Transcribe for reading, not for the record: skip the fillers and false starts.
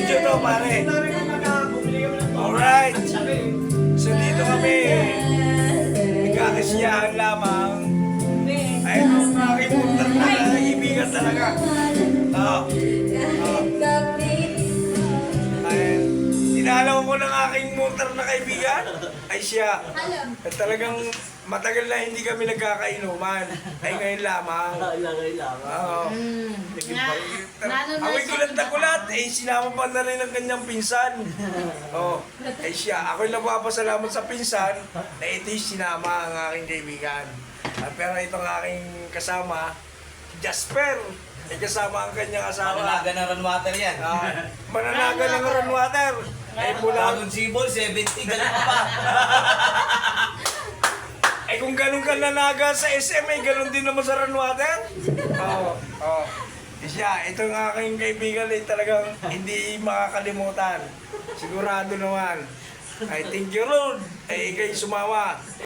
video to, pare. Alright. So dito kami, nagkakasiyahan lamang. Ay, ang aking punta na kaibigan talaga. Ay, tinalaw ko ng aking motor na kaibigan ay siya. At talagang matagal na hindi kami nagkakainuman. Ay ngayon lamang. Oo. Ako'y gulat-gulat. Eh, sinama pa na rin ang kanyang pinsan. Oh, ay siya. Ako'y nagpapasalamat sa pinsan na ito'y sinama ang aking kaibigan. Pero itong aking kasama, Jasper. Ay kasama ang kanyang asawa. Mananaga ng run water yan. Mananaga ng run water. Ay mula. Dragon Sibol, 70, galing ka pa. Ay kung ganun ka nanaga sa SM, ay ganun din naman sa run water. Oo. Oo. Siya, itong aking kaibigan ay talagang hindi makakalimutan. Sigurado naman. I thank you, Lord. Ay ikay sumawa.